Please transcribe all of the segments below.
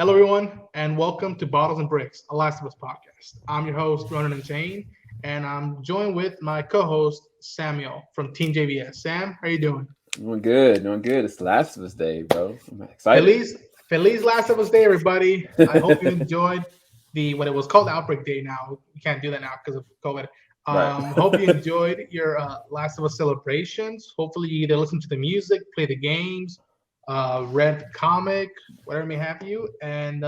Hello, everyone, and welcome to Bottles and Bricks, a Last of Us podcast. I'm your host, Ronan and Shane, and I'm joined with my co-host, Samuel from Team JVS. Sam, how you doing? Doing good, doing good. It's Last of Us Day, bro. I'm excited. Feliz, Feliz Last of Us Day, everybody. I hope you enjoyed the what it was called Outbreak Day. Now we can't do that now because of COVID. Right. Hope you enjoyed your Last of Us celebrations. Hopefully, you either listen to the music, play the games, read the comic, whatever may have you. And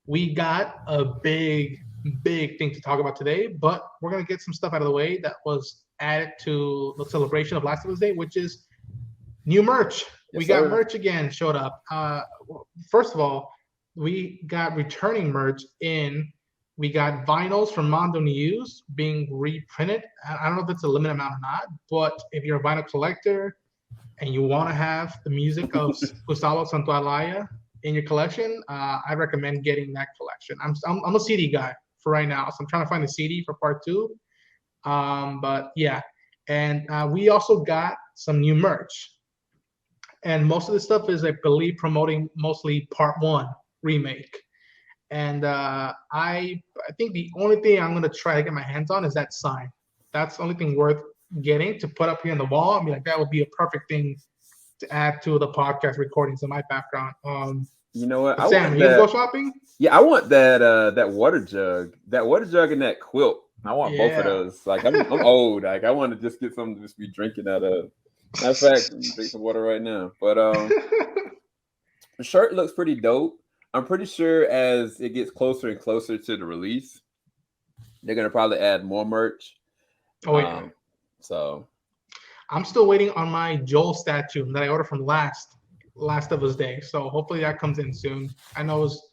we got a big thing to talk about today, but we're gonna get some stuff out of the way that was added to the celebration of Last of Us Day, which is new merch. We Yes, got sir. merch again showed up. First of all, we got returning merch in. We got vinyls from Mondo News being reprinted. I don't know if it's a limited amount or not, but if you're a vinyl collector and you want to have the music of Gustavo Santaolalla in your collection, I recommend getting that collection. I'm a CD guy for right now, so I'm trying to find the CD for part two. But yeah, and we also got some new merch, and most of the stuff is, I believe, promoting mostly part one remake. And I think the only thing I'm gonna try to get my hands on is that sign. That's the only thing worth getting to put up here on the wall. I mean, like that would be a perfect thing to add to the podcast recordings in my background. You know what? But I Sam, want you gonna go that. shopping? Yeah, I want that water jug. That water jug and that quilt. I want both of Yeah. those. Like I'm old. Like I want to just get something to just be drinking out of. Matter of fact, I'm drink some water right now. But the shirt looks pretty dope. I'm pretty sure as it gets closer and closer to the release, they're gonna probably add more merch. Oh yeah. Um, so I'm still waiting on my Joel statue that I ordered from Last of Us Day. So hopefully that comes in soon. I know it's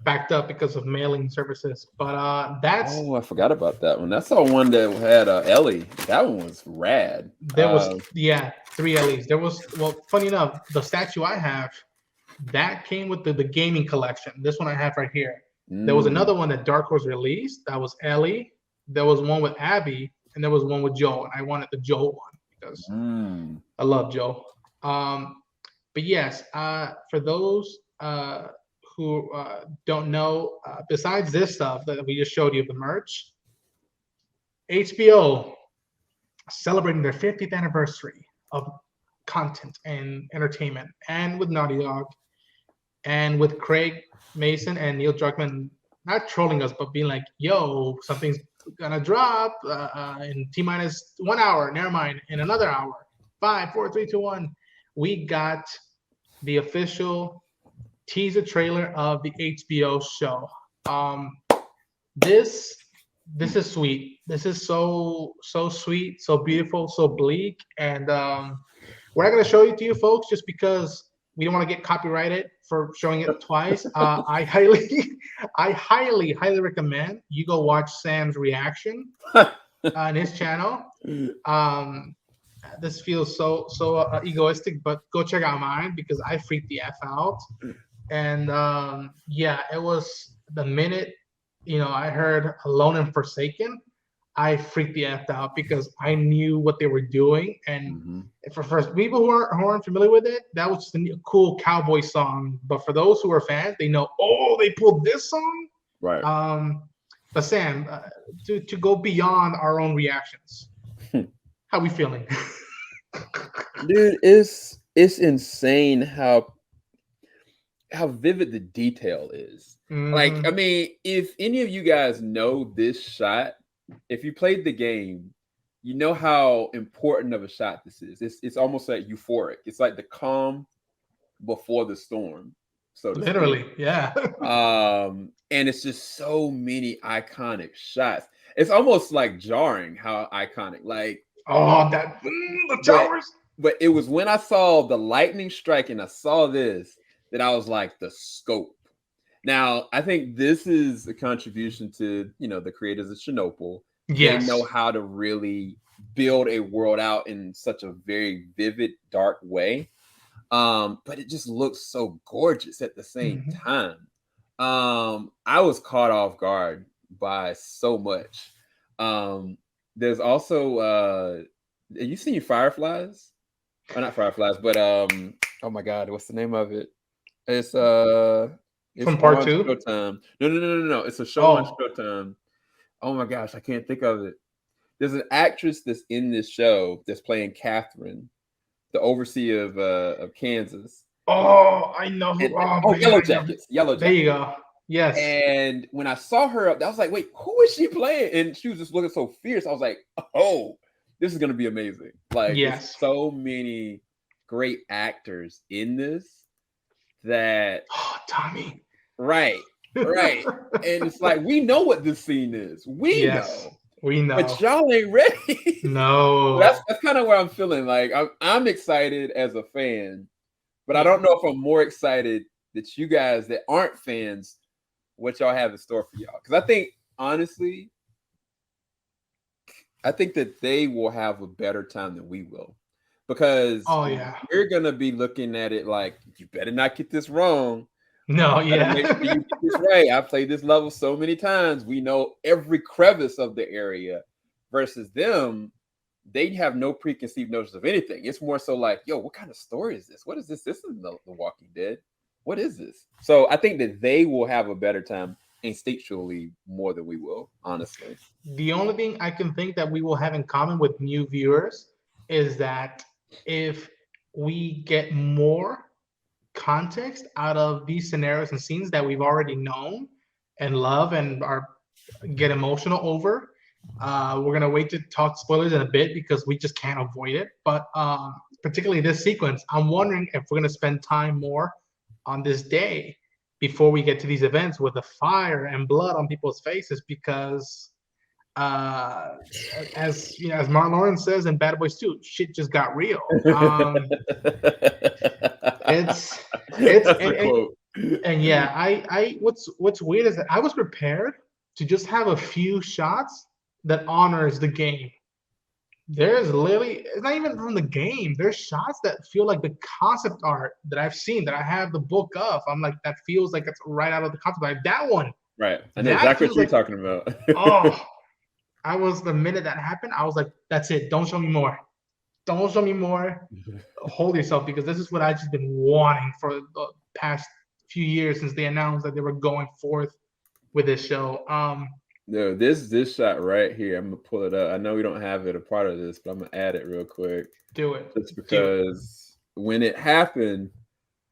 backed up because of mailing services, but that's Oh, I forgot about that one. That's the one that had Ellie. That one was rad. there was, yeah, three Ellie's. There was, well, funny enough, the statue I have that came with the gaming collection. This one I have right here. There was mm, another one that Dark Horse released that was Ellie. There was one with Abby, and there was one with Joel. And I wanted the Joel one because mm. I love Joel. But yes, for those who don't know, besides this stuff that we just showed you, the merch, HBO celebrating their 50th anniversary of content and entertainment, and with Naughty Dog, and with Craig Mason and Neil Druckmann not trolling us, but being like, "Yo, something's gonna drop in T minus 1 hour. Never mind, in another hour. Five, four, three, two, one." We got the official teaser trailer of the HBO show. Um, this this is sweet. This is so sweet, so beautiful, so bleak, and we're not gonna show it to you folks just because we don't want to get copyrighted for showing it twice. I highly, highly recommend you go watch Sam's reaction on his channel. Um, this feels so egoistic, but go check out mine because I freaked the f out. And yeah, it was the minute I heard "Alone and Forsaken," I freaked the f out because I knew what they were doing. And Hmm. for people who aren't familiar with it, that was just a cool cowboy song. But for those who are fans, they know, oh, they pulled this song. Right. Um, but Sam, to go beyond our own reactions, how we feeling? Dude, it's insane how vivid the detail is. Like, I Hmm. mean, if any of you guys know this shot, if you played the game, you know how important of a shot this is. It's almost like euphoric. It's like the calm before the storm, so to speak. Literally, yeah. And it's just so many iconic shots. It's almost like jarring how iconic. Like, Oh, that but the but towers. but it was when I saw the lightning strike and I saw this that I was like the scope. Now, I think this is a contribution to, the creators of Chernobyl. They know Yes. how to really build a world out in such a very vivid, dark way. But it just looks so gorgeous at the same Mhm. time. I was caught off guard by so much. Um, there's also have you seen Fireflies? Or not Fireflies, but oh my god, what's the name of it? It's It's From part on 2? Showtime. No. It's a show on Oh. Showtime. Oh my gosh, I can't think of it. There's an actress that's in this show that's playing Catherine, the overseer of Kansas. Oh, I know who. And, Oh man, Yellow I know. Jackets. Yellow There you Jackets. go. Yes. And when I saw her up, I was like, wait, who is she playing? And she was just looking so fierce. I was like, oh, this is gonna be amazing. Like, there's Yes. so many great actors in this that Oh, Tommy. right. And it's like, we know what this scene is. We Yes, know. we know. But y'all ain't ready. No. That's kind of where I'm feeling. Like I'm excited as a fan, but I don't know if I'm more excited that you guys that aren't fans, what y'all have in store for y'all. Because I think, honestly, that they will have a better time than we will. Because we're gonna be looking at it like, you better not get this wrong. No, yeah. Make sure you get this right. I played this level so many times. We know every crevice of the area. Versus them, they have no preconceived notions of anything. It's more so like, yo, what kind of story is this? What is this? This is the Walking Dead. What is this? So I think that they will have a better time instinctually more than we will, honestly. The only thing I can think that we will have in common with new viewers is that if we get more context out of these scenarios and scenes that we've already known and love and get emotional over, we're gonna wait to talk spoilers in a bit because we just can't avoid it. But particularly this sequence, I'm wondering if we're gonna spend time more on this day before we get to these events with the fire and blood on people's faces, because as you know, as Martin Lawrence says in Bad Boys 2, shit just got real. It's and yeah, I what's weird is that I was prepared to just have a few shots that honors the game. There's literally, it's not even from the game. There's shots that feel like the concept art that I've seen, that I have the book of. I'm like, that feels like it's right out of the concept art. That one. Right. I know exactly what you're talking about. Oh, I was, the minute that happened, I was like, that's it. Don't show me more. Don't show me more. Hold yourself, because this is what I've just been wanting for the past few years since they announced that they were going forth with this show. No, this shot right here, I'm gonna pull it up. I know we don't have it a part of this, but I'm gonna add it real quick. Do it. Just because when it happened,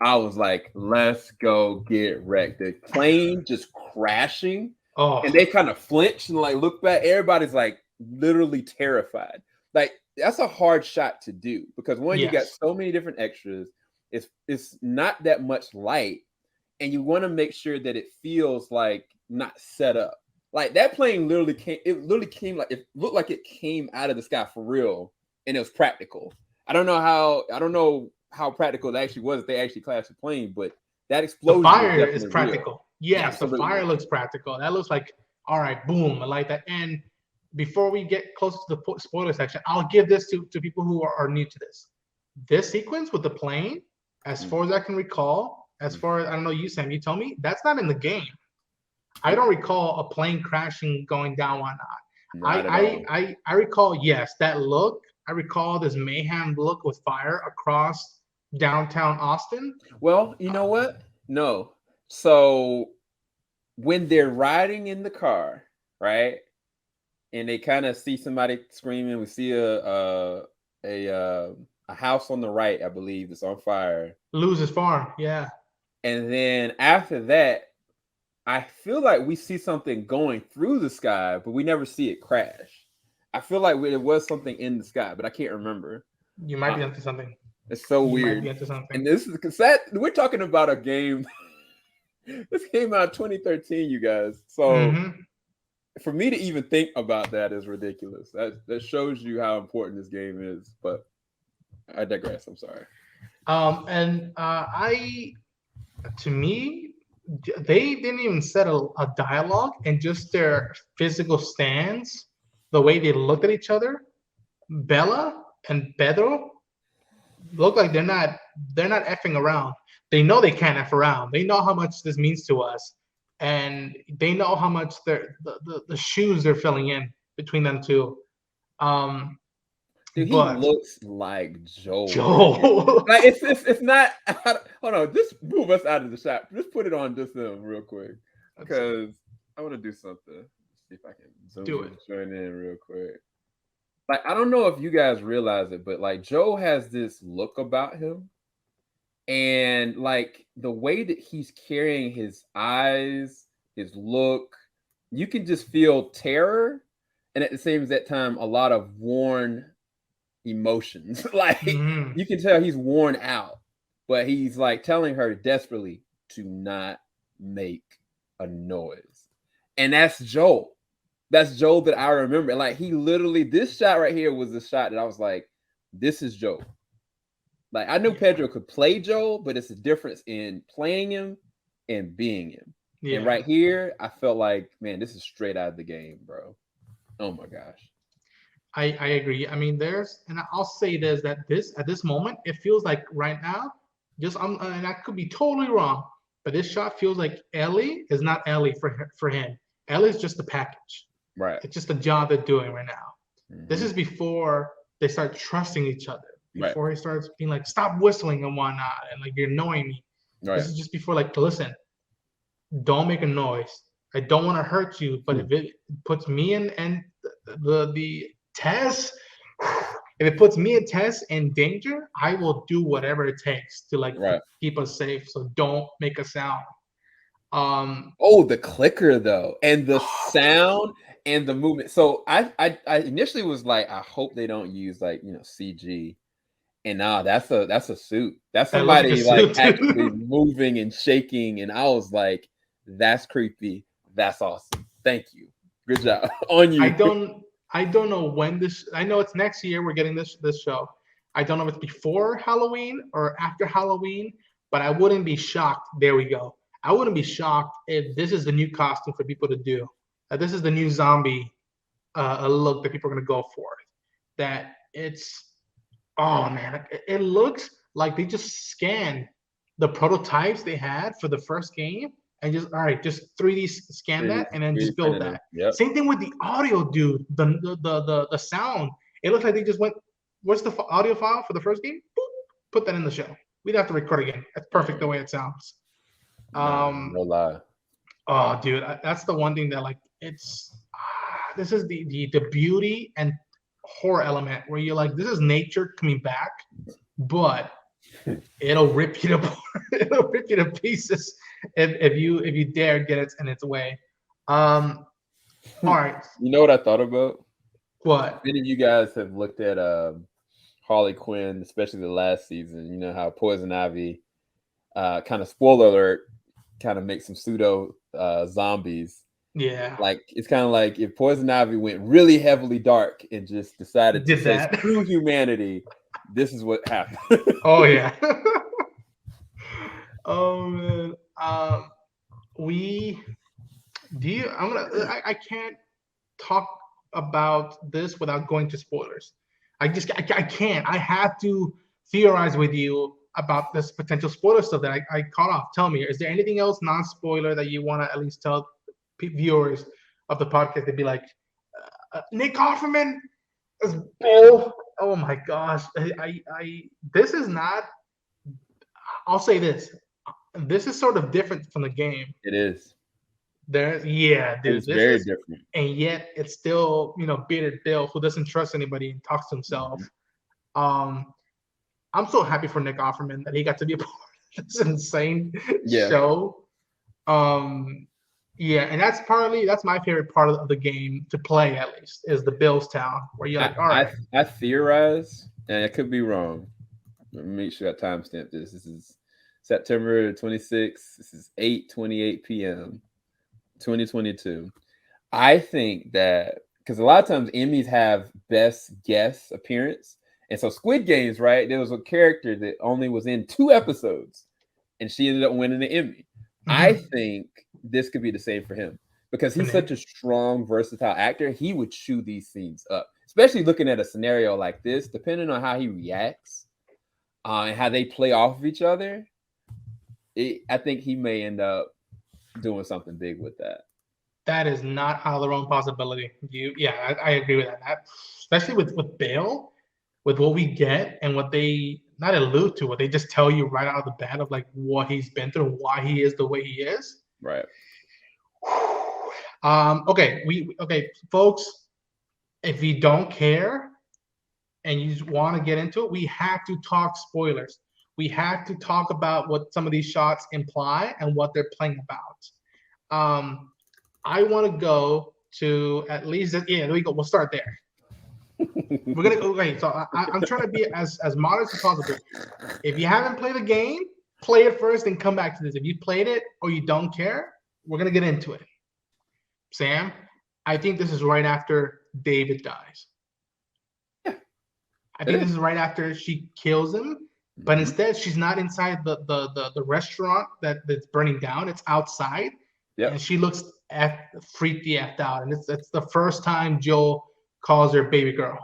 I was like, let's go get wrecked. The plane just crashing. Oh. And they kind of flinched and like look back. Everybody's like literally terrified. Like, that's a hard shot to do because one, you got so many different extras. It's not that much light, and you want to make sure that it feels like not set up. Like, that plane literally came like, it looked like it came out of the sky for real, and it was practical. I don't know how practical it actually was if they actually crashed the plane, but that explosion, the fire is practical. Real. Yes, absolutely. The fire looks practical. That looks like, all right, boom, I like that. And before we get close to the spoiler section, I'll give this to people who are new to this. This sequence with the plane, as far as I can recall, as far as, I don't know, you, Sam, you tell me, that's not in the game. I don't recall a plane crashing going down or not. I recall, yes, that look. I recall this mayhem look with fire across downtown Austin. Well, you know what? No. So when they're riding in the car, right, and they kind of see somebody screaming, we see a house on the right, I believe, that's on fire. Loses farm, yeah. And then after that, I feel like we see something going through the sky, but we never see it crash. I feel like there was something in the sky, but I can't remember. You might be onto something. It's so weird. And this is we're talking about a game. This came out 2013, you guys. So for me to even think about that is ridiculous. That shows you how important this game is. But I digress. I'm sorry. To me, they didn't even set a dialogue, and just their physical stance, the way they looked at each other. Bella and Pedro look like they're not effing around. They know they can't F around. They know how much this means to us, and they know how much the shoes they're filling in between them two. Dude, he but looks like Joel. Joel. Like it's not. Hold on, just move us out of the shot. Just put it on just them real quick, because I want to do something. Let's see if I can join in real quick. Like, I don't know if you guys realize it, but like Joe has this look about him, and like the way that he's carrying his eyes, his look, you can just feel terror, and at the same time, a lot of worn emotions. Like you can tell he's worn out, but he's like telling her desperately to not make a noise. And that's Joel. That's Joel that I remember. Like he literally, this shot right here was the shot that I was like, this is Joel. Like I knew Pedro could play Joel, but it's a difference in playing him and being him. Yeah. And right here, I felt like, man, this is straight out of the game, bro. Oh my gosh. I agree. I mean, and I'll say this, that at this moment, it feels like right now, and I could be totally wrong, but this shot feels like Ellie is not Ellie for him. Ellie's just the package. Right. It's just the job they're doing right now. Mm-hmm. This is before they start trusting each other. Before he starts being like, stop whistling and whatnot, and like, you're annoying me. Right. This is just before, like, listen, don't make a noise. I don't want to hurt you, but if it puts me and the Tess, if it puts me and Tess in danger, I will do whatever it takes to like keep us safe. So don't make a sound. The clicker though, and the sound and the movement. So I initially was like, I hope they don't use like, you know, CG. And now that's a suit. That's somebody like actually moving and shaking. And I was like, that's creepy. That's awesome. Thank you. Good job on you. I don't know when I know it's next year we're getting this show. I don't know if it's before Halloween or after Halloween, but I wouldn't be shocked. There we go. I wouldn't be shocked if this is the new costume for people to do. This is the new zombie look that people are going to go for. That it's, oh man, it looks like they just scanned the prototypes they had for the first game and just, all right, just 3D scan that and then just build that. Yep. Same thing with the audio, dude. The sound. It looks like they just went, what's the audio file for the first game? Boop, put that in the show. We'd have to record again. That's perfect the way it sounds. No lie. Oh, dude, that's the one thing that like this is the beauty and horror element where you're like, this is nature coming back, but it'll rip you to it'll rip you to pieces if you dare get it in its way. All right. You know what I thought about? What? Many of you guys have looked at Harley Quinn, especially the last season. You know how Poison Ivy, kind of spoiler alert, kind of makes some pseudo zombies. Yeah. Like it's kind of like if Poison Ivy went really heavily dark and just decided to say screw humanity, this is what happened. Oh yeah. Oh man. I can't talk about this without going to spoilers. I can't. I have to theorize with you about this potential spoiler stuff that I caught off. Tell me, is there anything else non-spoiler that you want to at least tell viewers of the podcast? They'd be like, Nick Offerman is Bill. Oh my gosh. This is not, I'll say this. This is sort of different from the game. It is. Dude, it's very different. And yet it's still, bearded Bill who doesn't trust anybody and talks to himself. Mm-hmm. I'm so happy for Nick Offerman that he got to be a part of this insane show. And that's my favorite part of the game to play, at least, is the Bill's Town, where you're like, all right. I theorize, and I could be wrong. Let me make sure I timestamp this. This is September 26th. This is 8:28 p.m. 2022. I think that because a lot of times Emmys have best guest appearance. And so Squid Games, right? There was a character that only was in 2 episodes and she ended up winning the Emmy. Mm-hmm. I think this could be the same for him because he's such a strong, versatile actor. He would chew these scenes up, especially looking at a scenario like this, depending on how he reacts and how they play off of each other. I think he may end up doing something big with that. That is not out of the wrong possibility. I agree with that. Especially with Bale. with what we get and what they not allude to, what they just tell you right out of the bat of like what he's been through and why he is the way he is. Right. Okay, folks. If you don't care and you just want to get into it, we have to talk spoilers. We have to talk about what some of these shots imply and what they're playing about. I want to go to at least there we go. We'll start there. We're gonna okay. So I'm trying to be as modest as possible. If you haven't played the game, play it first and come back to this. If you played it or you don't care, we're gonna get into it. Sam, I think this is right after David dies. Yeah. I think this is right after she kills him, but instead she's not inside the restaurant that's burning down. It's outside. Yep. And she looks freaked the F out. And it's the first time Joel calls her baby girl.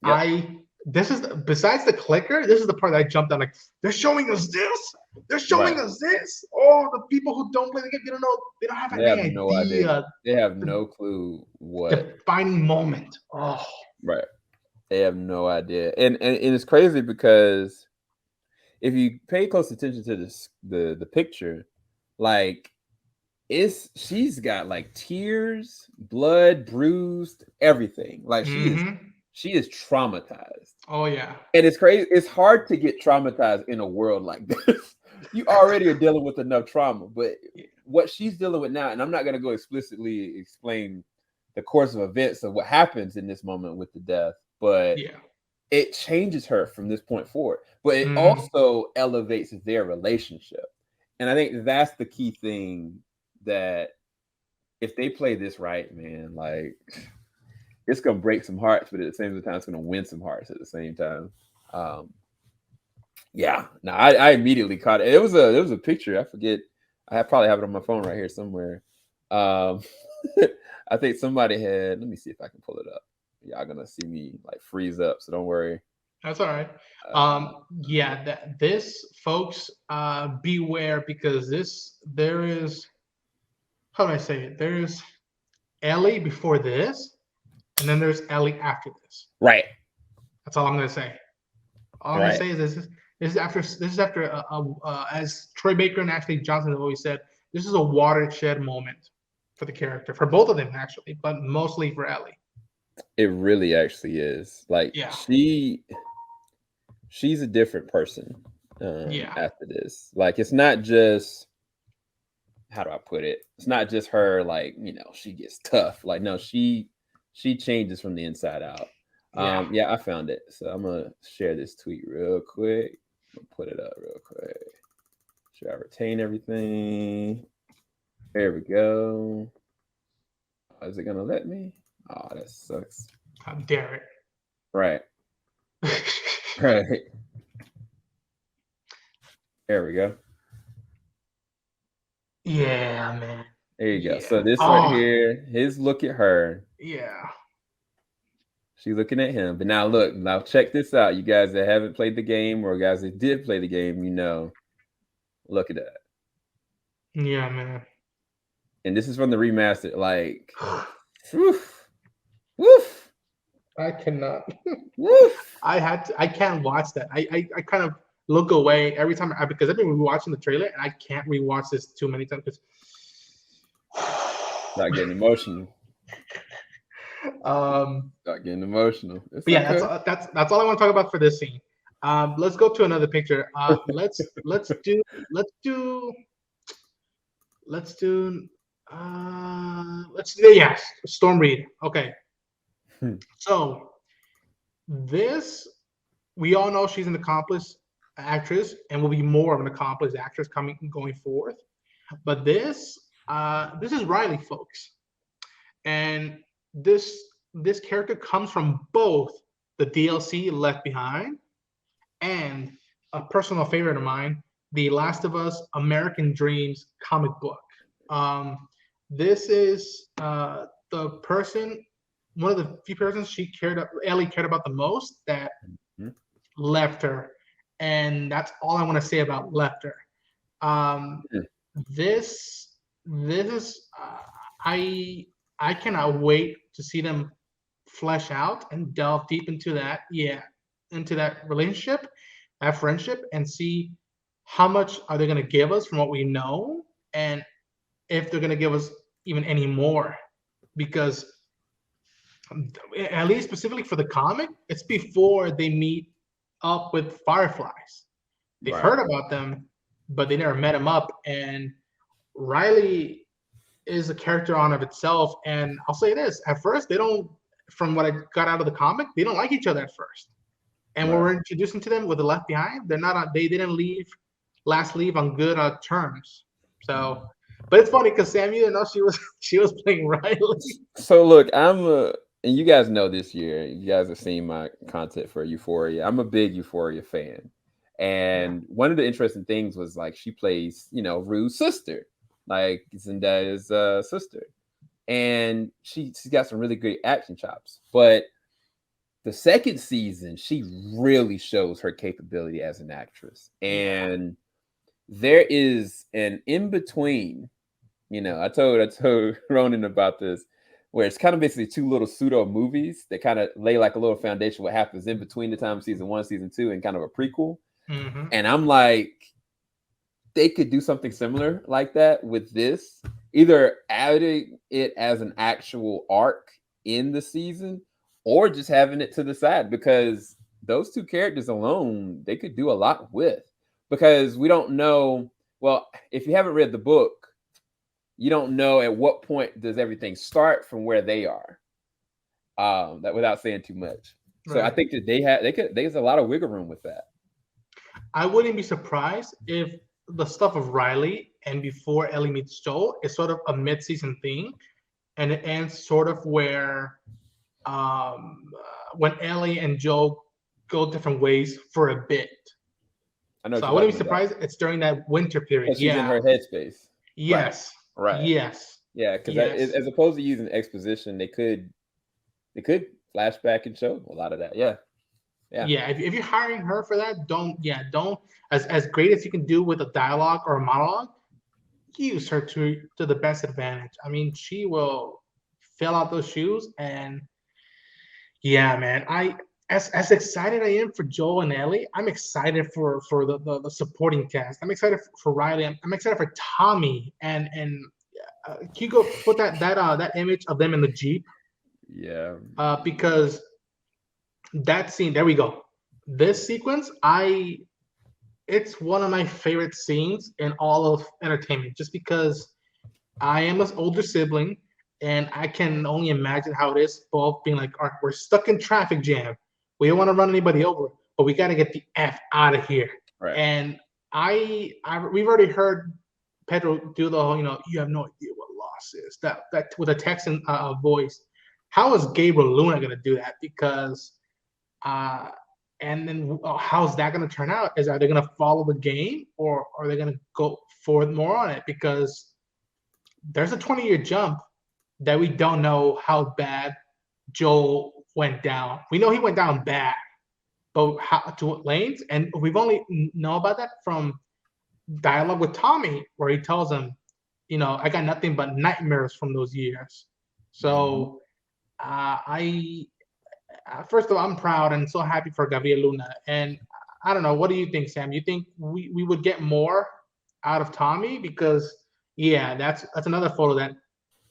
Yep. This is besides the clicker, this is the part that I jumped on. Like, they're showing us this. They're showing us this. Oh, the people who don't play the game, they don't know. They don't have any idea. They have no clue what defining moment. Oh, right. They have no idea, and it's crazy because if you pay close attention to this, the picture, like she's got like tears, blood, bruised, everything. Like she is traumatized. Oh yeah. And it's crazy. It's hard to get traumatized in a world like this. You already are dealing with enough trauma, but what she's dealing with now, and I'm not going to go explicitly explain the course of events of what happens in this moment with the death, but it changes her from this point forward. But it also elevates their relationship. And I think that's the key thing, that if they play this right, man, like it's gonna break some hearts, but at the same time, it's gonna win some hearts at the same time. I immediately caught it. It was a picture. I forget. I probably have it on my phone right here somewhere. I think somebody had. Let me see if I can pull it up. Y'all gonna see me like freeze up, so don't worry. That's all right. This folks, beware, because there is. How do I say it? There's Ellie before this, and then there's Ellie after this. Right. That's all I'm gonna say. All I'm gonna say is this is after as Troy Baker and Ashley Johnson have always said, this is a watershed moment for the character, for both of them actually, but mostly for Ellie. It really actually is. Like she's a different person after this. Like it's not just, how do I put it? It's not just her, like, she gets tough. Like, no, she changes from the inside out. I found it. So I'm gonna share this tweet real quick. I'm gonna put it up real quick. Should I retain everything? There we go. Is it gonna let me? Oh, that sucks. How dare it? Right. Right. There we go. Yeah, man. There you go. So this right here, his look at her. Yeah. She's looking at him. But now check this out. You guys that haven't played the game, or guys that did play the game, look at that. Yeah, man. And this is from the remastered. Like, woof. I cannot. Woof. I can't watch that. I kind of look away every time because I've been rewatching the trailer and I can't rewatch this too many times because not getting emotional. Not getting emotional. But yeah, okay. That's all I want to talk about for this scene. Let's go to another picture. Let's do Storm Reed. Okay. So this, we all know she's an accomplished actress and will be more of an accomplished actress going forth. But this is Riley, folks. And this character comes from both the DLC Left Behind and a personal favorite of mine, the Last of Us American Dreams comic book. This is one of the few persons Ellie cared about the most that left her. And that's all I want to say about left her. This is I cannot wait to see them flesh out and delve deep into that. Yeah, into that relationship, that friendship, and see how much are they going to give us from what we know, and if they're going to give us even any more, because at least specifically for the comic, it's before they meet up with Fireflies. They've Right. heard about them, but they never met him up. And Riley is a character on of itself. And I'll say this: at first, they don't. From what I got out of the comic, they don't like each other at first. And when Right. we're introducing to them with the Left Behind, they're not. They didn't leave on good terms. So, but it's funny because Sam, you didn't know she was playing Riley. So look, and you guys know this year, you guys have seen my content for Euphoria. I'm a big Euphoria fan. And one of the interesting things was like she plays, Rue's sister, like Zendaya's sister. And she's got some really great action chops. But the second season, she really shows her capability as an actress. And there is an in-between. I told Ronan about this, where it's kind of basically two little pseudo movies that kind of lay like a little foundation what happens in between the time of season 1, season 2, and kind of a prequel. Mm-hmm. And I'm like, they could do something similar like that with this, either adding it as an actual arc in the season or just having it to the side, because those two characters alone, they could do a lot with, because we don't know. Well, if you haven't read the book, you don't know at what point does everything start from where they are. That without saying too much. So I think that there's a lot of wiggle room with that. I wouldn't be surprised if the stuff of Riley and before Ellie meets Joel is sort of a mid-season thing, and it ends sort of where when Ellie and Joel go different ways for a bit. So I wouldn't be surprised it's during that winter period. She's in her headspace. Yes. Right. Yes. Yeah, because as opposed to using exposition, they could flashback and show a lot of that. Yeah. If you're hiring her for that, don't as great as you can do with a dialogue or a monologue, use her to the best advantage. I mean, she will fill out those shoes, and man, as excited I am for Joel and Ellie, I'm excited for the supporting cast. I'm excited for Riley. I'm excited for Tommy and can you go put that image of them in the Jeep? Yeah. Because that scene, there we go. This sequence, it's one of my favorite scenes in all of entertainment, just because I am an older sibling, and I can only imagine how it is both being like, all right, we're stuck in traffic jam. We don't want to run anybody over, but we got to get the F out of here. Right. And we've already heard Pedro do the whole, you have no idea what loss is. That with a Texan voice. How is Gabriel Luna going to do that? Because and then how's that going to turn out? Are they going to follow the game, or are they going to go forward more on it? Because there's a 20-year jump that we don't know how bad Joel went down. We know he went down bad, but how, to what lanes? And we've only know about that from dialogue with Tommy, where he tells him, I got nothing but nightmares from those years. So first of all, I'm proud and so happy for Gabriel Luna. And I don't know, what do you think, Sam? You think we would get more out of Tommy? Because that's another photo that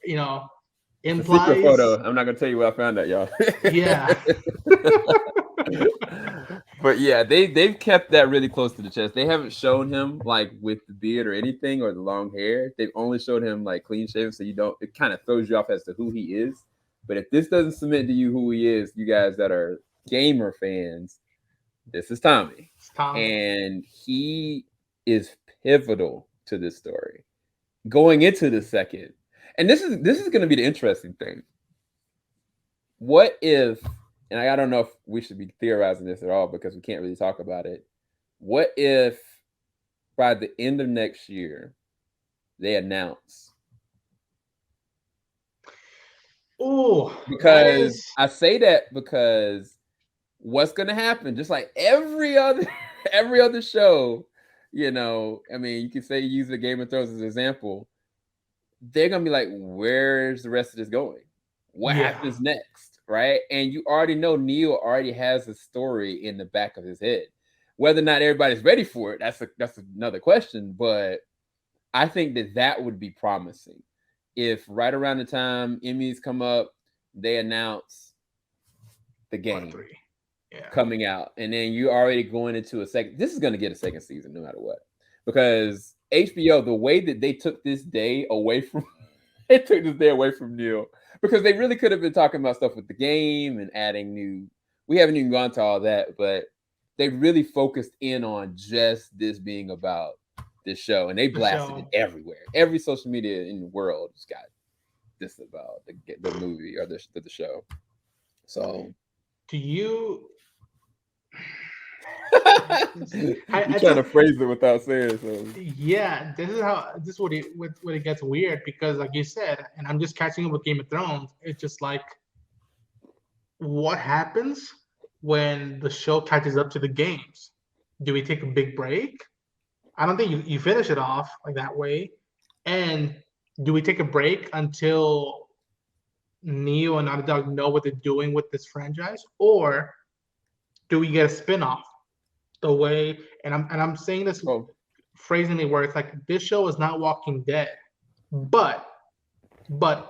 implies. It's a secret photo. I'm not gonna tell you where I found that, y'all. Yeah. But yeah, they've kept that really close to the chest. They haven't shown him like with the beard or anything or the long hair. They've only showed him like clean shaven, so it kind of throws you off as to who he is. But if this doesn't submit to you who he is, you guys that are gamer fans, this is Tommy. It's Tommy. And he is pivotal to this story. Going into the second, and this is going to be the interesting thing. What if, and I don't know if we should be theorizing this at all because we can't really talk about it. What if by the end of next year they announce? Oh, because I say that because what's going to happen? Just like every other show, I mean, you can say use the Game of Thrones as an example. They're going to be like, where's the rest of this going? What happens next? right? And you already know Neil already has a story in the back of his head. Whether or not everybody's ready for it, that's another question. But I think that would be promising if right around the time Emmys come up, they announce the Part game 3. Yeah. coming out, and then you're already going into a second. This is going to get a second season no matter what, because HBO, the way that they took this day away from, they took this day away from Neil, because they really could have been talking about stuff with the game and adding new. We haven't even gone to all that, but they really focused in on just this being about this show, and they blasted it everywhere. Every social media in the world has got this about the movie or the show. So, do you? You're trying to phrase it without saying so. Yeah, this is what it gets weird, because like you said, and I'm just catching up with Game of Thrones. It's just like, what happens when the show catches up to the games? Do we take a big break? I don't think you finish it off like that way. And do we take a break until Neo and Naughty Dog know what they're doing with this franchise, or do we get a spin-off? The way, and I'm saying this phrasingly, where it's like, this show is not Walking Dead, but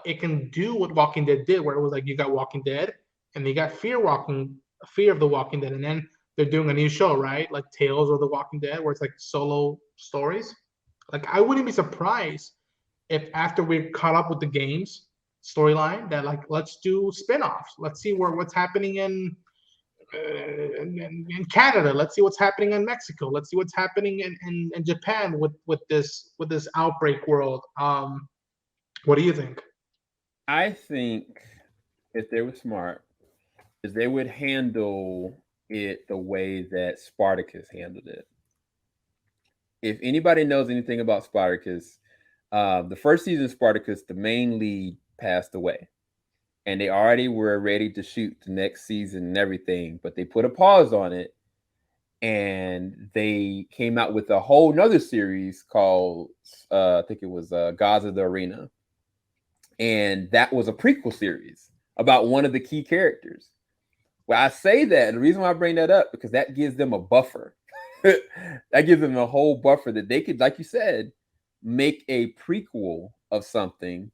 it can do what Walking Dead did, where it was like, you got Walking Dead and you got Fear of the Walking Dead, and then they're doing a new show, right? Like Tales of the Walking Dead, where it's like solo stories. Like, I wouldn't be surprised if after we're caught up with the games storyline, that like, let's do spin-offs. Let's see what's happening in Canada. Let's see what's happening in Mexico. Let's see what's happening in Japan with this outbreak world. What do you think? I think if they were smart, is they would handle it the way that Spartacus handled it. If anybody knows anything about Spartacus, the first season of Spartacus, the main lead passed away, and they already were ready to shoot the next season and everything, but they put a pause on it, and they came out with a whole nother series called, I think it was Gods of the Arena, and that was a prequel series about one of the key characters. Well, I say that, the reason why I bring that up, because that gives them a buffer. That gives them a whole buffer that they could, like you said, make a prequel of something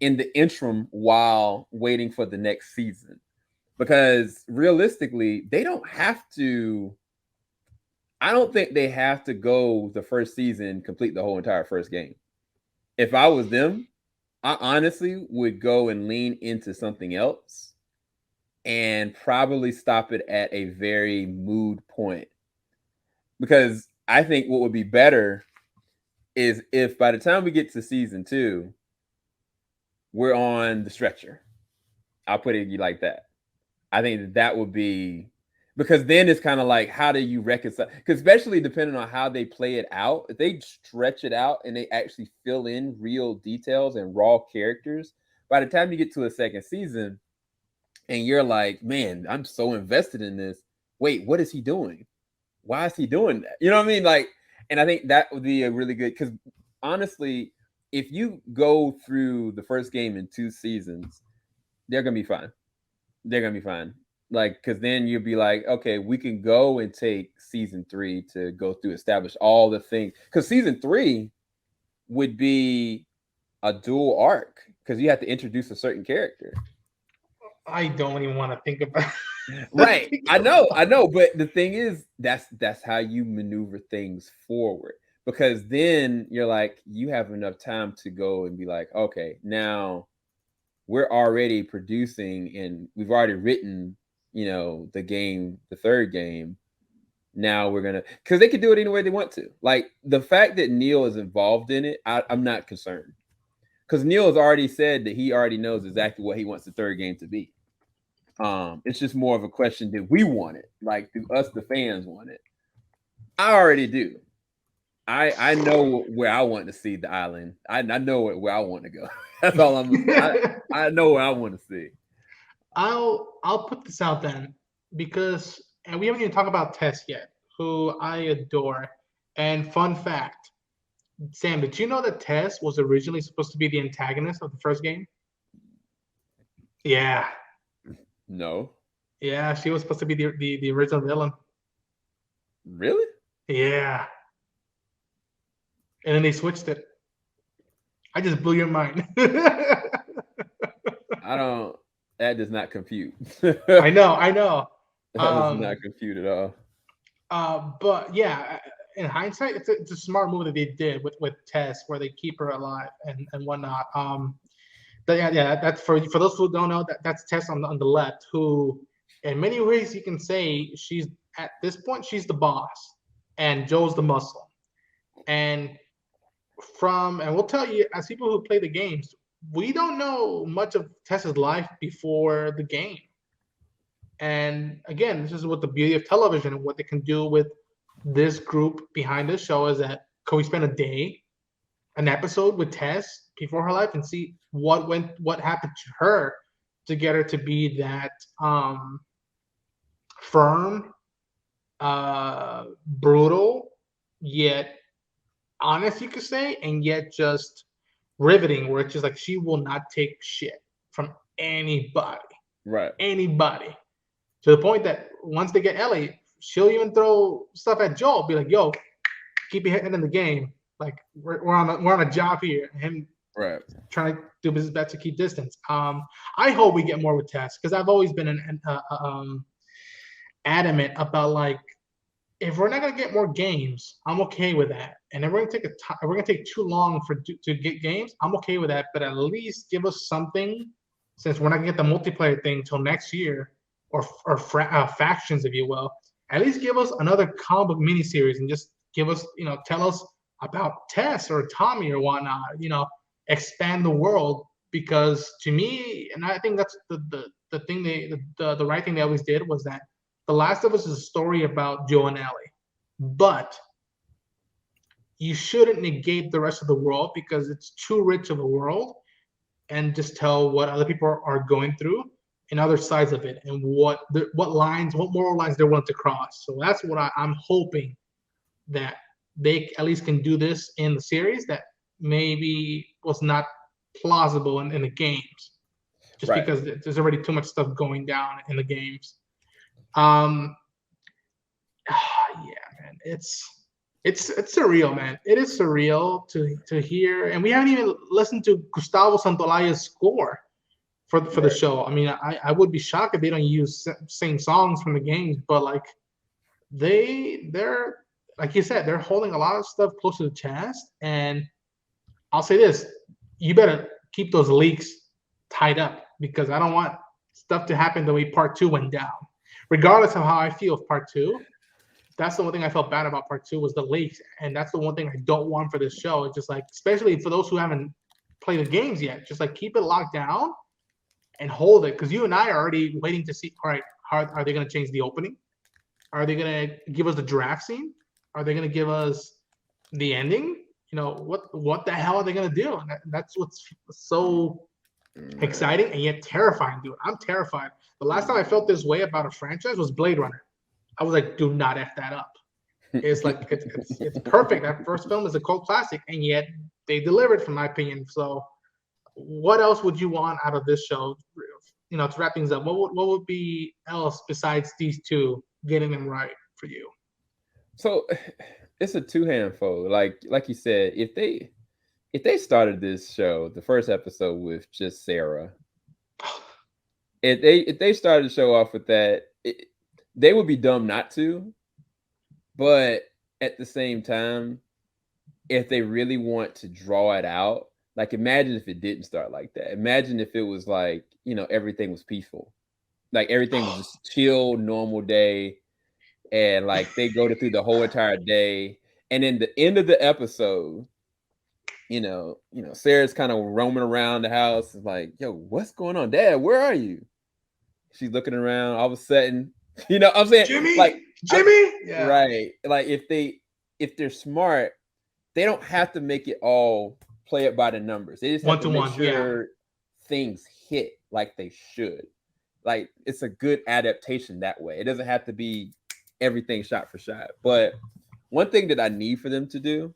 in the interim while waiting for the next season. Because realistically, they don't have to. I don't think they have to go the first season, complete the whole entire first game. If I was them, I honestly would go and lean into something else and probably stop it at a very mood point. Because I think what would be better is if by the time we get to season 2, we're on the stretcher. I'll put it like that. I think that would be, because then it's kind of like, how do you reconcile? Because especially depending on how they play it out, if they stretch it out and they actually fill in real details and raw characters, by the time you get to a second season and you're like, man, I'm so invested in this. Wait, what is he doing? Why is he doing that? You know what I mean? Like, and I think that would be a really good, because honestly, if you go through the first game in 2 seasons, they're going to be fine. They're going to be fine. Like, because then you'll be like, okay, we can go and take season 3 to go through, establish all the things. Because season 3 would be a dual arc, because you have to introduce a certain character. I don't even want to think about it. Right. I know. But the thing is, that's how you maneuver things forward. Because then you're like, you have enough time to go and be like, okay, now we're already producing and we've already written, the game, the third game. Now we're going to, because they could do it any way they want to. Like, the fact that Neil is involved in it, I'm not concerned. Because Neil has already said that he already knows exactly what he wants the third game to be. It's just more of a question, did we want it? Like, do us, the fans, want it? I already do. I know where I want to see the island. I know where I want to go. That's all I know where I want to see. I'll put this out then, because, and we haven't even talked about Tess yet, who I adore. And fun fact, Sam, did you know that Tess was originally supposed to be the antagonist of the first game? Yeah. No. Yeah, she was supposed to be the original villain. Really? Yeah. And then they switched it. I just blew your mind. I don't. That does not compute. I know. That does not compute at all. But yeah, in hindsight, it's a smart move that they did with Tess, where they keep her alive and whatnot. But yeah, that's for those who don't know, that's Tess on the left, who in many ways you can say she's at this point she's the boss, and Joel's the muscle. And we'll tell you as people who play the games, we don't know much of Tess's life before the game. And again, this is what the beauty of television and what they can do with this group behind this show is that can we spend an episode with Tess before her life and see what happened to her to get her to be that firm, brutal, yet honest, you could say, and yet just riveting, where it's just like she will not take shit from anybody. Right. Anybody. To the point that once they get Ellie, she'll even throw stuff at Joel, be like, yo, keep your head in the game. Like we're on a job here. Him right. trying to do his best to keep distance. I hope we get more with Tess, because I've always been adamant about, like, if we're not gonna get more games, I'm okay with that. And if we're gonna take too long to get games, I'm okay with that. But at least give us something, since we're not gonna get the multiplayer thing till next year, or factions, if you will. At least give us another comic book miniseries and just give us, tell us about Tess or Tommy or whatnot. Expand the world, because to me, and I think that's the thing the right thing they always did was that The Last of Us is a story about Joe and Ellie, but you shouldn't negate the rest of the world because it's too rich of a world, and just tell what other people are going through and other sides of it, and what moral lines they're willing to cross. So that's what I'm hoping, that they at least can do this in the series that maybe was not plausible in the games, just right. because there's already too much stuff going down in the games. Yeah, man, it's surreal, man. It is surreal to hear, and we haven't even listened to Gustavo Santolaya's score for the show. I mean, I would be shocked if they don't use same songs from the games, but like they're like you said, they're holding a lot of stuff close to the chest. And I'll say this: you better keep those leaks tied up, because I don't want stuff to happen the way Part 2 went down. Regardless of how I feel of Part 2, that's the one thing I felt bad about Part 2 was the leaks, and that's the one thing I don't want for this show. It's just like, especially for those who haven't played the games yet, just like keep it locked down and hold it, because you and I are already waiting to see. All right, are they going to change the opening? Are they going to give us the draft scene? Are they going to give us the ending? What the hell are they going to do? And that's what's so exciting and yet terrifying, dude. I'm terrified. The last time I felt this way about a franchise was Blade Runner. I was like, do not F that up. It's like it's perfect. That first film is a cult classic, and yet they delivered, from my opinion. So what else would you want out of this show? To wrap things up, what would be else besides these two getting them right for you? So it's a two-hand fold. Like you said, if they started this show, the first episode, with just Sarah, if they started the show off with that, they would be dumb not to. But at the same time, if they really want to draw it out, like, imagine if it didn't start like that. Imagine if it was like, everything was peaceful, like everything was just chill, normal day, and like they go through the whole entire day, and then the end of the episode, Sarah's kind of roaming around the house, is like, yo, what's going on, Dad? Where are you? She's looking around. All of a sudden, I'm saying, Jimmy, yeah. Right? Like, if they're smart, they don't have to make it all play it by the numbers. They just have to make sure things hit like they should. Like, it's a good adaptation that way. It doesn't have to be everything shot for shot. But one thing that I need for them to do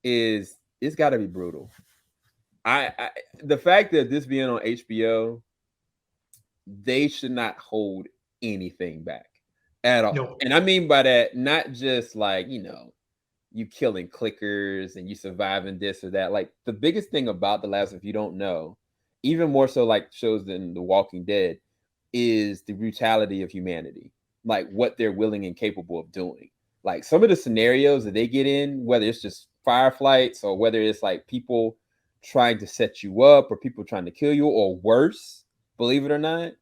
is, it's got to be brutal. The fact that this being on HBO, they should not hold anything back at all. No. And I mean by that, not just like, you killing clickers and you surviving this or that. Like the biggest thing about The Last, if you don't know, even more so like shows than The Walking Dead, is the brutality of humanity, like what they're willing and capable of doing. Like some of the scenarios that they get in, whether it's just fireflights or whether it's like people trying to set you up or people trying to kill you or worse, believe it or not,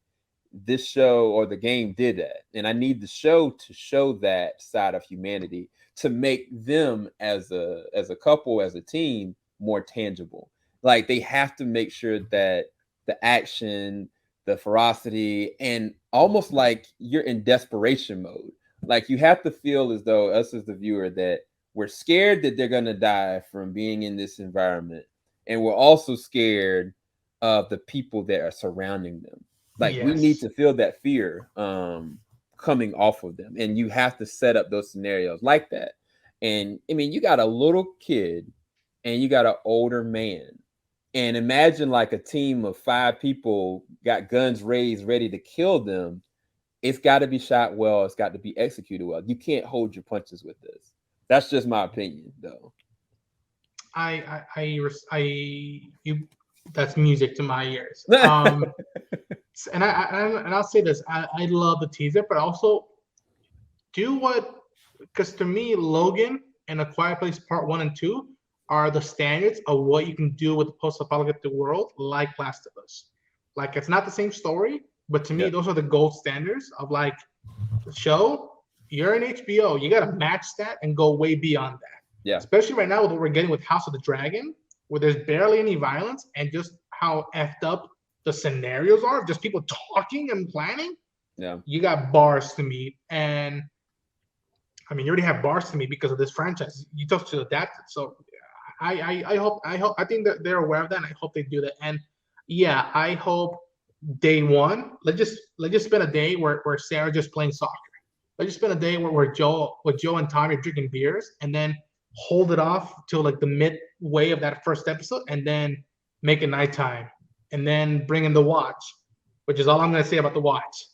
this show or the game did that. And I need the show to show that side of humanity to make them as a couple, as a team, more tangible. Like they have to make sure that the action, the ferocity, and almost like you're in desperation mode. Like you have to feel as though us as the viewer that we're scared that they're gonna die from being in this environment, and we're also scared of the people that are surrounding them. Like we need to feel that fear coming off of them, and you have to set up those scenarios like that. And I mean, you got a little kid and you got an older man, and imagine like a team of 5 people got guns raised ready to kill them. It's got to be shot well. It's got to be executed well. You can't hold your punches with this. That's just my opinion, though. That's music to my ears. And I'll say this: I love the teaser, but also because to me, Logan and A Quiet Place Part 1 and 2 are the standards of what you can do with the post-apocalyptic world, like Last of Us. Like it's not the same story, but to me, those are the gold standards of like the show. You're in HBO, you gotta match that and go way beyond that. Yeah. Especially right now with what we're getting with House of the Dragon, where there's barely any violence and just how effed up the scenarios are, just people talking and planning. Yeah. You got bars to meet, and I mean, you already have bars to meet because of this franchise. You just to adapt it. So I think that they're aware of that, and I hope they do that. And yeah, I hope day one, let's just spend a day where Sarah's just playing soccer. Let's just spend a day where Joe and Tommy are drinking beers, and then hold it off till like the midway of that first episode, and then make it nighttime, and then bring in the watch, which is all I'm gonna say about the watch.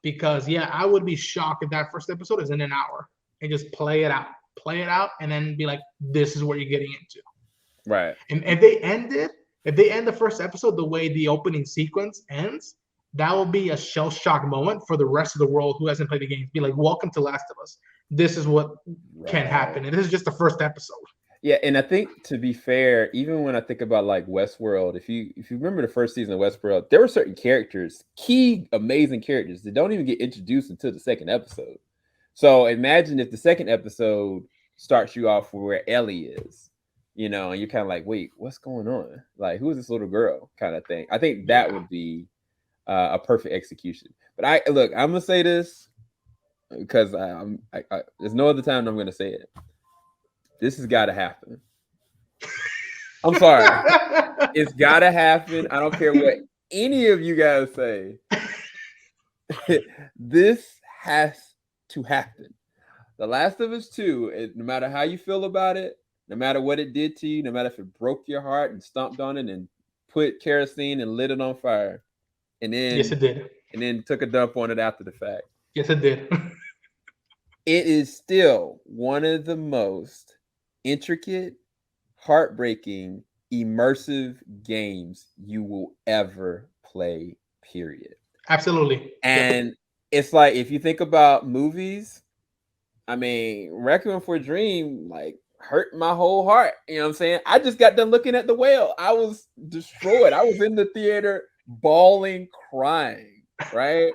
Because yeah, I would be shocked if that first episode is in an hour and just play it out, and then be like, this is what you're getting into. Right. And if they end the first episode the way the opening sequence ends, that will be a shell shock moment for the rest of the world who hasn't played the game. Be like, welcome to Last of Us. This is what can happen, and this is just the first episode. Yeah, and I think to be fair, even when I think about like Westworld, if you remember the first season of Westworld, there were certain characters, key amazing characters that don't even get introduced until the second episode. So imagine if the second episode starts you off where Ellie is, and you're kind of like, wait, what's going on? Like, who is this little girl? Kind of thing. I think that would be a perfect execution. But I'm gonna say this because there's no other time I'm gonna say it. This has got to happen. I'm sorry. It's got to happen. I don't care what any of you guys say. This has to happen. The Last of Us 2, no matter how you feel about it, no matter what it did to you, no matter if it broke your heart and stomped on it and put kerosene and lit it on fire, and then yes, it did, and then took a dump on it after the fact. Yes, it did. It is still one of the most intricate, heartbreaking, immersive games you will ever play, period. Absolutely. And it's like, if you think about movies, I mean, Requiem for a Dream, like, hurt my whole heart. You know what I'm saying? I just got done looking at The Whale. I was destroyed. I was in the theater bawling, crying, right?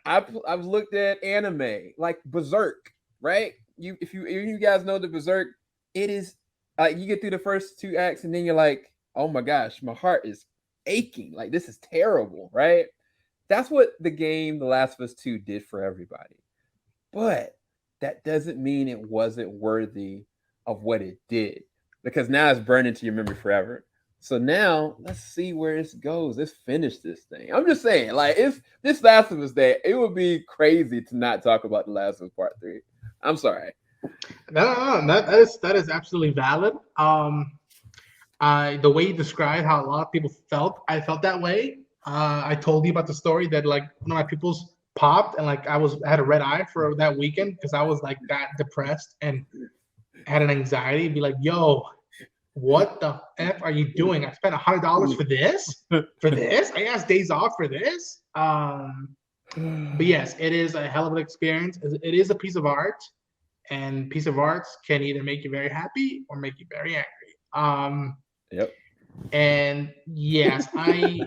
I've looked at anime like Berserk, right? If you guys know the Berserk, it is like you get through the first 2 acts and then you're like, oh my gosh, my heart is aching. Like, this is terrible, right? That's what the game The Last of Us 2 did for everybody. But that doesn't mean it wasn't worthy of what it did, because now it's burned into your memory forever. So now let's see where this goes. Let's finish this thing. I'm just saying, like, if this Last of Us Day, it would be crazy to not talk about The Last of Us Part 3. I'm sorry. No, that is absolutely valid. The way you described how a lot of people felt, I felt that way. I told you about the story that like one of my pupils popped and like I had a red eye for that weekend because I was like that depressed and had an anxiety. Be like, yo, what the f are you doing? I spent $100 for this. For this, I asked days off for this. But yes, it is a hell of an experience. It is a piece of art, and piece of arts can either make you very happy or make you very angry. Yep. And yes, I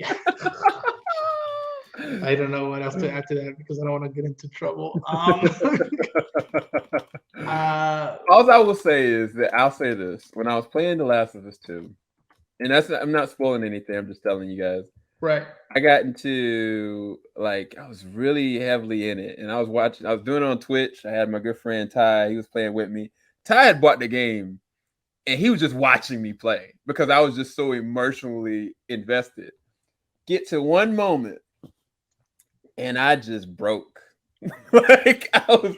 don't know what else to add to that because I don't want to get into trouble. All I will say is that I'll say this: when I was playing The Last of Us 2, and I'm not spoiling anything. I'm just telling you guys. Right. I got into like I was really heavily in it, and I was doing it on Twitch. I had my good friend Ty. He was playing with me. Ty had bought the game, and he was just watching me play because I was just so emotionally invested. Get to one moment, and I just broke. Like I was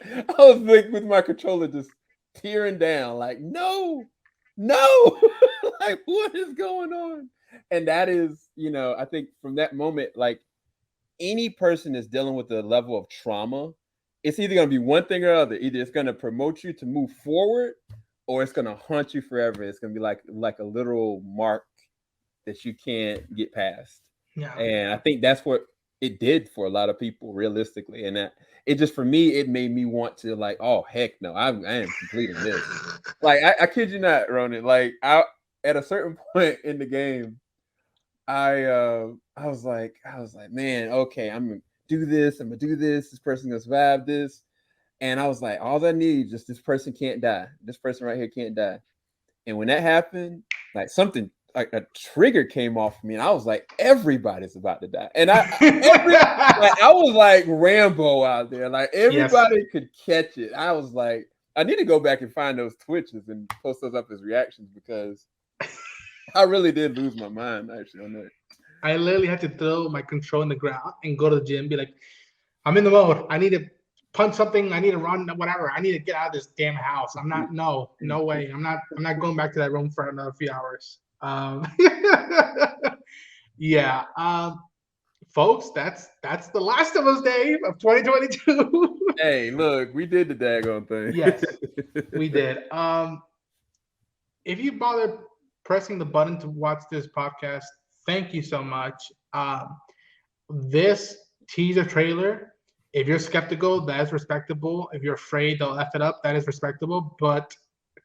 like with my controller just tearing down, like no, like what is going on? And that is, I think from that moment, like any person that's dealing with a level of trauma, it's either going to be one thing or other. Either it's going to promote you to move forward, or it's going to haunt you forever. It's going to be like a literal mark that you can't get past. Yeah. And I think that's what it did for a lot of people, realistically. And that it just, for me, it made me want to like, oh heck no, I am completing this. Like I kid you not, Ronan. Like at a certain point in the game, I was like, man, okay, I'm gonna do this. I'm gonna do this. This person's gonna survive this. And I was like, all I need just this person can't die. This person right here can't die. And when that happened, like something like a trigger came off me, and I was like, everybody's about to die. And I was like Rambo out there. Like everybody could catch it. I was like, I need to go back and find those Twitches and post those up as reactions because I really did lose my mind actually on that. I literally had to throw my control in the ground and go to the gym, be like, I'm in the mode. I need to punch something. I need to run, whatever. I need to get out of this damn house. No way. I'm not going back to that room for another few hours. Yeah. Folks, that's the Last of Us day of 2022. Hey, look, we did the daggone thing. Yes, we did. If you bothered pressing the button to watch this podcast, thank you so much. This teaser trailer, if you're skeptical, that is respectable. If you're afraid they'll F it up, that is respectable. But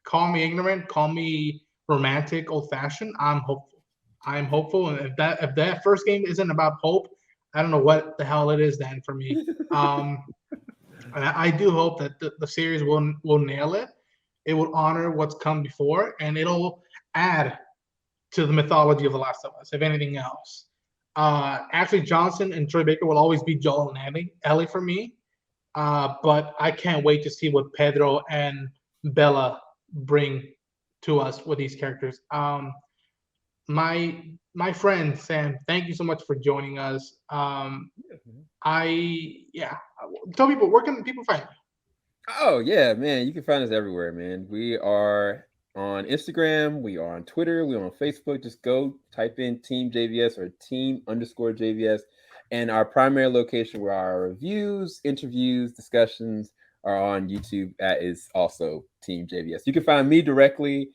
call me ignorant, call me romantic, old-fashioned. I'm hopeful. And if that first game isn't about hope, I don't know what the hell it is then for me. And I do hope that the series will nail it. It will honor what's come before, and it'll add to the mythology of The Last of Us, if anything else. Ashley Johnson and Troy Baker will always be Joel and Ellie for me. But I can't wait to see what Pedro and Bella bring to us with these characters. My friend Sam, thank you so much for joining us. Tell people, where can people find you? Oh yeah, man, you can find us everywhere, man. We are on Instagram, we are on Twitter, we're on Facebook. Just go type in Team JVS or Team_JVS. And our primary location where our reviews, interviews, discussions are on YouTube. That is also Team JVS. You can find me directly,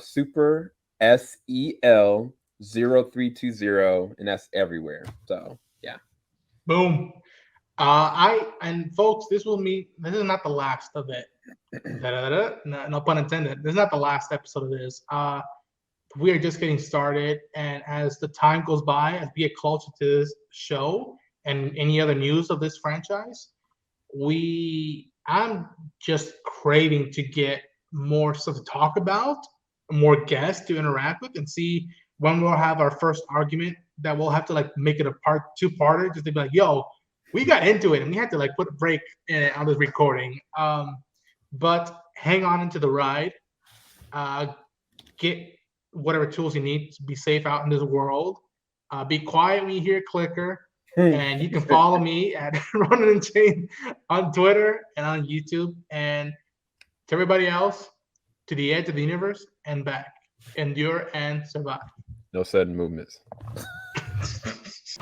Super SEL 0320, and that's everywhere. So yeah. Boom. And folks, this is not the last of it. No pun intended. This is not the last episode of this. We are just getting started, and as the time goes by, as we get closer to this show and any other news of this franchise, I'm just craving to get more stuff to talk about, more guests to interact with, and see when we'll have our first argument that we'll have to like make it a two-parter, just to be like, yo, we got into it and we had to like put a break in it on this recording. But hang on into the ride. Get whatever tools you need to be safe out in this world. Be quiet when you hear a clicker. And you can follow me at Ronan and Jane on Twitter and on YouTube. And to everybody else, to the edge of the universe and back. Endure and survive. No sudden movements.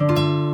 Bye.